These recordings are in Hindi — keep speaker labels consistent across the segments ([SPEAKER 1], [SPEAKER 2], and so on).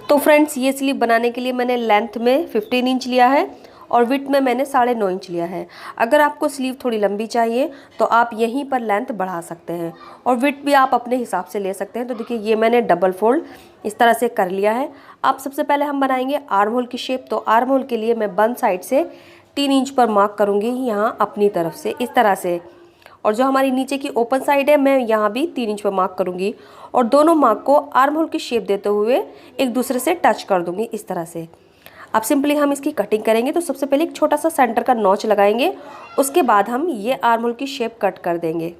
[SPEAKER 1] तो फ्रेंड्स ये स्लीव बनाने के लिए मैंने लेंथ में 15 इंच लिया है और विड्थ में मैंने 9.5 इंच लिया है। अगर आपको स्लीव थोड़ी लंबी चाहिए तो आप यहीं पर लेंथ बढ़ा सकते हैं और विड्थ भी आप अपने हिसाब से ले सकते हैं। तो देखिए ये मैंने डबल फोल्ड इस तरह से कर लिया है। अब सबसे पहले हम बनाएंगे आर्म होल की शेप। तो आर्म होल के लिए मैं बन साइड से 3 इंच पर मार्क करूँगी यहाँ अपनी तरफ से इस तरह से, और जो हमारी नीचे की ओपन साइड है मैं यहाँ भी 3 इंच पर मार्क करूँगी और दोनों मार्क को आर्म होल की शेप देते हुए एक दूसरे से टच कर दूँगी इस तरह से। अब सिंपली हम इसकी कटिंग करेंगे। तो सबसे पहले एक छोटा सा सेंटर का नॉच लगाएंगे, उसके बाद हम ये आर्म होल की शेप कट कर देंगे।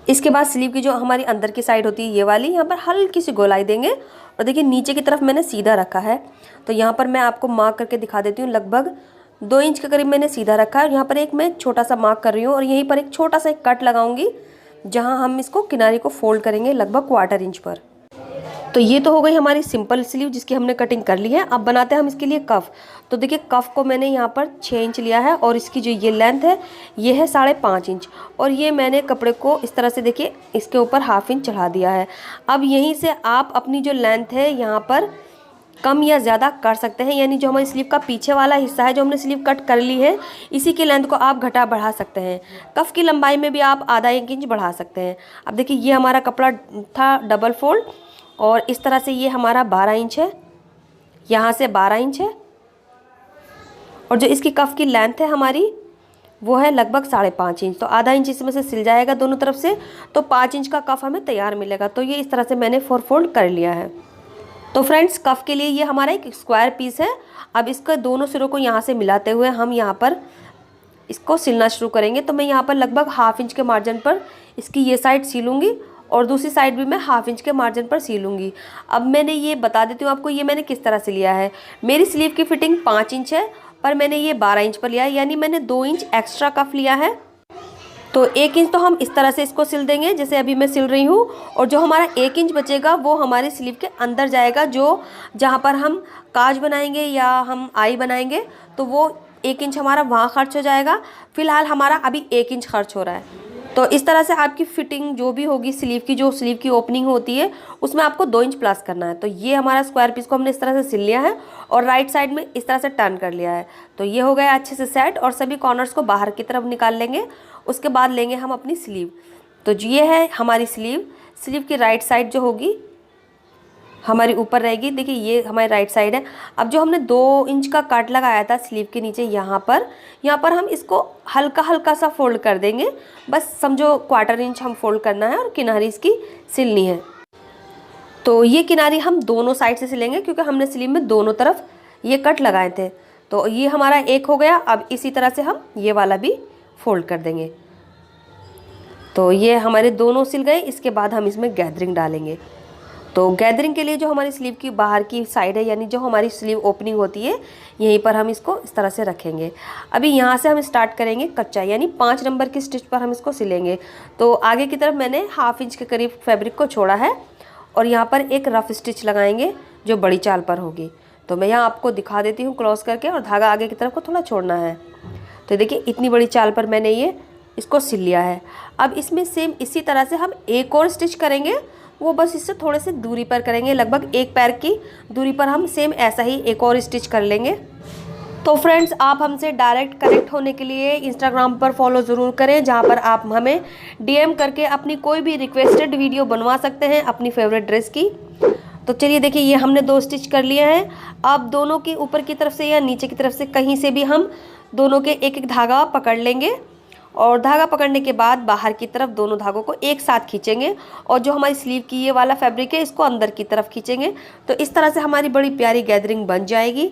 [SPEAKER 1] इसके बाद स्लीव की जो हमारी अंदर की साइड होती है ये वाली, यहाँ पर हल्की सी गोलाई देंगे और देखिए नीचे की तरफ मैंने सीधा रखा है। तो यहाँ पर मैं आपको मार्क करके दिखा देती हूँ, लगभग 2 इंच के करीब मैंने सीधा रखा है और यहाँ पर एक मैं छोटा सा मार्क कर रही हूँ और यहीं पर एक छोटा सा एक कट लगाऊंगी जहाँ हम इसको किनारे को फोल्ड करेंगे लगभग 1/4 इंच पर। तो ये तो हो गई हमारी सिंपल स्लीव जिसकी हमने कटिंग कर ली है। अब बनाते हैं हम इसके लिए कफ। तो देखिए कफ को मैंने यहाँ पर 6 इंच लिया है और इसकी जो ये लेंथ है ये है 5.5 इंच और ये मैंने कपड़े को इस तरह से देखिए इसके ऊपर 1/2 इंच चढ़ा दिया है। अब यहीं से आप अपनी जो लेंथ है यहाँ पर कम या ज़्यादा कर सकते हैं, यानी जो हमारी स्लीव का पीछे वाला हिस्सा है जो हमने स्लीव कट कर ली है इसी की लेंथ को आप घटा बढ़ा सकते हैं। कफ की लंबाई में भी आप आधा 1 इंच बढ़ा सकते हैं। अब देखिए ये हमारा कपड़ा था डबल फोल्ड और इस तरह से ये हमारा 12 इंच है, यहाँ से 12 इंच है और जो इसकी कफ की लेंथ है हमारी वो है लगभग 5.5 इंच। तो आधा इंच इसमें से सिल जाएगा दोनों तरफ से, तो 5 इंच का कफ हमें तैयार मिलेगा। तो ये इस तरह से मैंने 4 फोल्ड कर लिया है। तो फ्रेंड्स कफ के लिए ये हमारा एक स्क्वायर पीस है। अब इसके दोनों सिरों को यहाँ से मिलाते हुए हम यहाँ पर इसको सिलना शुरू करेंगे। तो मैं यहाँ पर लगभग 1/2 इंच के मार्जिन पर इसकी ये साइड सीलूँगी और दूसरी साइड भी मैं 1/2 इंच के मार्जिन पर सीलूँगी। अब मैंने ये बता देती हूँ आपको ये मैंने किस तरह से लिया है। मेरी स्लीव की फिटिंग 5 इंच है पर मैंने ये 12 इंच पर लिया है, यानी मैंने 2 इंच एक्स्ट्रा कफ लिया है। तो 1 इंच तो हम इस तरह से इसको सिल देंगे जैसे अभी मैं सिल रही हूँ और जो हमारा 1 इंच बचेगा वो हमारी स्लीव के अंदर जाएगा, जो जहाँ पर हम काज बनाएंगे या हम आई बनाएंगे तो वो 1 इंच हमारा वहाँ खर्च हो जाएगा। फिलहाल हमारा अभी 1 इंच खर्च हो रहा है। तो इस तरह से आपकी फिटिंग जो भी होगी स्लीव की, जो स्लीव की ओपनिंग होती है उसमें आपको 2 इंच प्लस करना है। तो ये हमारा स्क्वायर पीस को हमने इस तरह से सिल लिया है और राइट साइड में इस तरह से टर्न कर लिया है। तो ये हो गया अच्छे से सेट और सभी कॉर्नर्स को बाहर की तरफ निकाल लेंगे। उसके बाद लेंगे हम अपनी स्लीव। तो ये है हमारी स्लीव। स्लीव की राइट साइड जो होगी हमारी ऊपर रहेगी। देखिए ये हमारी राइट साइड है। अब जो हमने 2 इंच का कट लगाया था स्लीव के नीचे यहाँ पर हम इसको हल्का हल्का सा फोल्ड कर देंगे। बस समझो 1/4 इंच हम फोल्ड करना है और किनारी इसकी सिलनी है। तो ये किनारी हम दोनों साइड से सिलेंगे क्योंकि हमने स्लीव में दोनों तरफ ये कट लगाए थे। तो ये हमारा एक हो गया। अब इसी तरह से हम ये वाला भी फोल्ड कर देंगे। तो ये हमारे दोनों सिल गए। इसके बाद हम इसमें गैदरिंग डालेंगे। तो गैदरिंग के लिए जो हमारी स्लीव की बाहर की साइड है, यानी जो हमारी स्लीव ओपनिंग होती है, यहीं पर हम इसको इस तरह से रखेंगे। अभी यहाँ से हम स्टार्ट करेंगे कच्चा, यानी 5 नंबर की स्टिच पर हम इसको सिलेंगे। तो आगे की तरफ मैंने 1/2 इंच के करीब फैब्रिक को छोड़ा है और यहाँ पर एक रफ स्टिच लगाएंगे जो बड़ी चाल पर होगी। तो मैं यहाँ आपको दिखा देती हूँ क्रॉस करके, और धागा आगे की तरफ को थोड़ा छोड़ना है। तो देखिए इतनी बड़ी चाल पर मैंने ये इसको सिल लिया है। अब इसमें सेम इसी तरह से हम एक और स्टिच करेंगे, वो बस इससे थोड़े से दूरी पर करेंगे, लगभग 1 पैर की दूरी पर हम सेम ऐसा ही एक और स्टिच कर लेंगे। तो फ्रेंड्स आप हमसे डायरेक्ट कनेक्ट होने के लिए इंस्टाग्राम पर फॉलो ज़रूर करें, जहां पर आप हमें डीएम करके अपनी कोई भी रिक्वेस्टेड वीडियो बनवा सकते हैं अपनी फेवरेट ड्रेस की। तो चलिए देखिए ये हमने 2 स्टिच कर लिए हैं। अब दोनों की ऊपर की तरफ से या नीचे की तरफ से कहीं से भी हम दोनों के एक एक धागा पकड़ लेंगे और धागा पकड़ने के बाद बाहर की तरफ दोनों धागों को एक साथ खींचेंगे और जो हमारी स्लीव की ये वाला फैब्रिक है इसको अंदर की तरफ खींचेंगे। तो इस तरह से हमारी बड़ी प्यारी गैदरिंग बन जाएगी।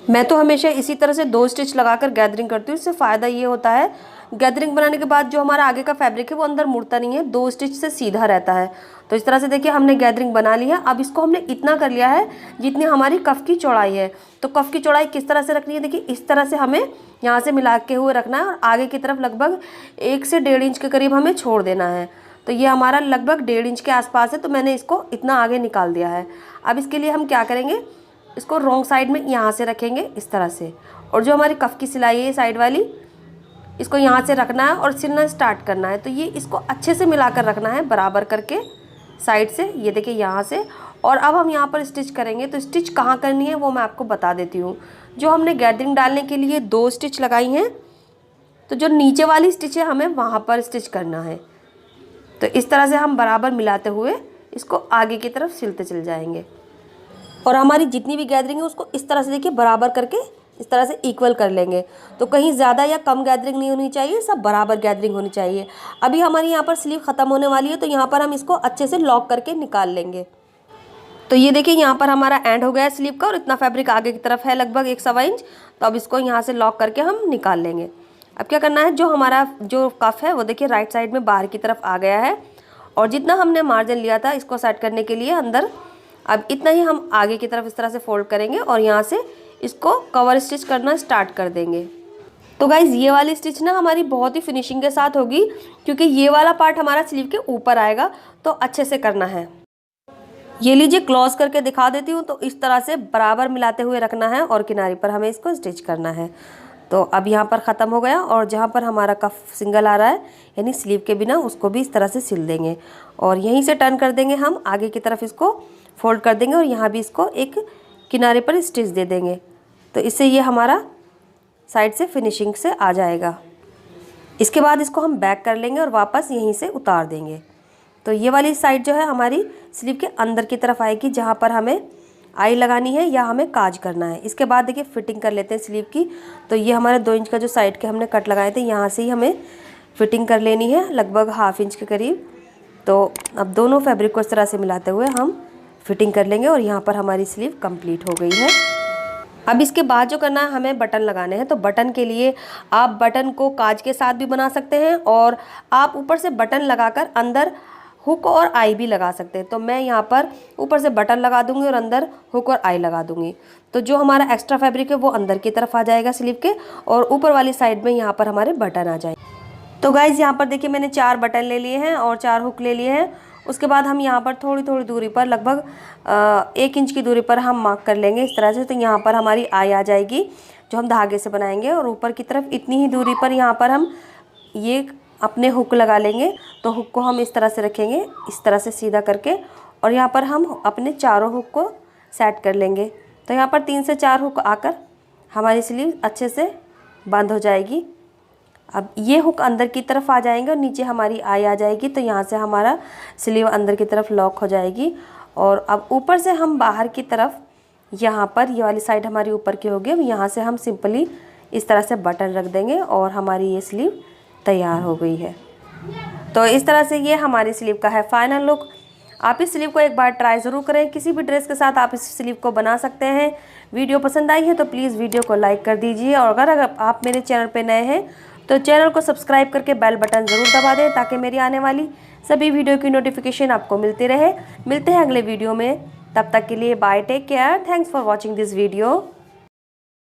[SPEAKER 1] मैं तो हमेशा इसी तरह से 2 स्टिच लगाकर गैदरिंग करती हूँ। इससे फ़ायदा ये होता है गैदरिंग बनाने के बाद जो हमारा आगे का फैब्रिक है वो अंदर मुड़ता नहीं है, 2 स्टिच से सीधा रहता है। तो इस तरह से देखिए हमने गैदरिंग बना ली है। अब इसको हमने इतना कर लिया है जितनी हमारी कफ की चौड़ाई है। तो कफ की चौड़ाई किस तरह से रखनी है, देखिए इस तरह से हमें यहाँ से मिला के हुए रखना है और आगे की तरफ लगभग 1 से 1.5 इंच के करीब हमें छोड़ देना है। तो ये हमारा लगभग 1.5 इंच के आसपास है, तो मैंने इसको इतना आगे निकाल दिया है। अब इसके लिए हम क्या करेंगे, इसको रॉन्ग साइड में यहाँ से रखेंगे इस तरह से, और जो हमारी कफ की सिलाई है साइड वाली इसको यहाँ से रखना है और सिलना स्टार्ट करना है। तो ये इसको अच्छे से मिलाकर रखना है बराबर करके, साइड से, ये देखिए यहाँ से। और अब हम यहाँ पर स्टिच करेंगे। तो स्टिच कहाँ करनी है वो मैं आपको बता देती हूँ। जो हमने गैदरिंग डालने के लिए 2 स्टिच लगाई हैं, तो जो नीचे वाली स्टिच है हमें वहाँ पर स्टिच करना है। तो इस तरह से हम बराबर मिलाते हुए इसको आगे की तरफ सिलते चल जाएंगे। और हमारी जितनी भी गैदरिंग है उसको इस तरह से देखिए बराबर करके इस तरह से इक्वल कर लेंगे। तो कहीं ज़्यादा या कम गैदरिंग नहीं होनी चाहिए, सब बराबर गैदरिंग होनी चाहिए। अभी हमारी यहाँ पर स्लीव ख़त्म होने वाली है, तो यहाँ पर हम इसको अच्छे से लॉक करके निकाल लेंगे। तो ये देखिए यहाँ पर हमारा एंड हो गया है स्लीव का, और इतना फैब्रिक आगे की तरफ है लगभग 1 1/4 इंच। तो अब इसको यहाँ से लॉक करके हम निकाल लेंगे। अब क्या करना है, जो हमारा जो कफ है वो देखिए राइट साइड में बाहर की तरफ आ गया है, और जितना हमने मार्जिन लिया था इसको सेट करने के लिए अंदर, अब इतना ही हम आगे की तरफ इस तरह से फोल्ड करेंगे और यहाँ से इसको कवर स्टिच करना स्टार्ट कर देंगे। तो गाइज़ ये वाली स्टिच ना हमारी बहुत ही फिनिशिंग के साथ होगी, क्योंकि ये वाला पार्ट हमारा स्लीव के ऊपर आएगा, तो अच्छे से करना है। ये लीजिए क्लोज करके दिखा देती हूँ। तो इस तरह से बराबर मिलाते हुए रखना है और किनारे पर हमें इसको स्टिच करना है। तो अब यहाँ पर ख़त्म हो गया, और जहाँ पर हमारा कफ सिंगल आ रहा है यानी स्लीव के बिना, उसको भी इस तरह से सिल देंगे और यहीं से टर्न कर देंगे। हम आगे की तरफ इसको फोल्ड कर देंगे और यहाँ भी इसको एक किनारे पर स्टिच दे देंगे। तो इससे ये हमारा साइड से फिनिशिंग से आ जाएगा। इसके बाद इसको हम बैक कर लेंगे और वापस यहीं से उतार देंगे। तो ये वाली साइड जो है हमारी स्लीव के अंदर की तरफ आएगी, जहाँ पर हमें आई लगानी है या हमें काज करना है। इसके बाद देखिए फिटिंग कर लेते हैं स्लीव की। तो ये हमारे 2 इंच का जो साइड के हमने कट लगाए थे, यहाँ से ही हमें फिटिंग कर लेनी है लगभग 1/2 इंच के करीब। तो अब दोनों फैब्रिक को इस तरह से मिलाते हुए हम फिटिंग कर लेंगे, और यहाँ पर हमारी स्लीव कंप्लीट हो गई है। अब इसके बाद जो करना है, हमें बटन लगाने हैं। तो बटन के लिए आप बटन को काज के साथ भी बना सकते हैं, और आप ऊपर से बटन लगाकर अंदर हुक और आई भी लगा सकते हैं। तो मैं यहाँ पर ऊपर से बटन लगा दूंगी और अंदर हुक और आई लगा दूंगी। तो जो हमारा एक्स्ट्रा फैब्रिक है वो अंदर की तरफ आ जाएगा स्लीव के, और ऊपर वाली साइड में यहाँ पर हमारे बटन आ जाएंगे। तो गाइज़ यहाँ पर देखिए मैंने 4 बटन ले लिए हैं और 4 हुक ले लिए हैं। उसके बाद हम यहाँ पर थोड़ी थोड़ी दूरी पर लगभग 1 इंच की दूरी पर हम मार्क कर लेंगे इस तरह से। तो यहाँ पर हमारी आई आ जाएगी जो हम धागे से बनाएंगे, और ऊपर की तरफ इतनी ही दूरी पर यहाँ पर हम ये अपने हुक लगा लेंगे। तो हुक को हम इस तरह से रखेंगे, इस तरह से सीधा करके, और यहाँ पर हम अपने चारों हुक को सेट कर लेंगे। तो यहाँ पर 3 से 4 हुक आकर हमारी स्लीव अच्छे से बंद हो जाएगी। अब ये हुक अंदर की तरफ आ जाएंगे और नीचे हमारी आई आ जाएगी। तो यहाँ से हमारा स्लीव अंदर की तरफ लॉक हो जाएगी, और अब ऊपर से हम बाहर की तरफ यहाँ पर ये वाली साइड हमारी ऊपर की होगी। अब यहाँ से हम सिंपली इस तरह से बटन रख देंगे और हमारी ये स्लीव तैयार हो गई है। तो इस तरह से ये हमारी स्लीव का है फाइनल लुक। आप इस स्लीव को एक बार ट्राई ज़रूर करें, किसी भी ड्रेस के साथ आप इस स्लीव को बना सकते हैं। वीडियो पसंद आई है तो प्लीज़ वीडियो को लाइक कर दीजिए, और अगर आप मेरे चैनल पर नए हैं तो चैनल को सब्सक्राइब करके बेल बटन ज़रूर दबा दें, ताकि मेरी आने वाली सभी वीडियो की नोटिफिकेशन आपको मिलती रहे। मिलते हैं अगले वीडियो में, तब तक के लिए bye, take care, thanks for watching this video.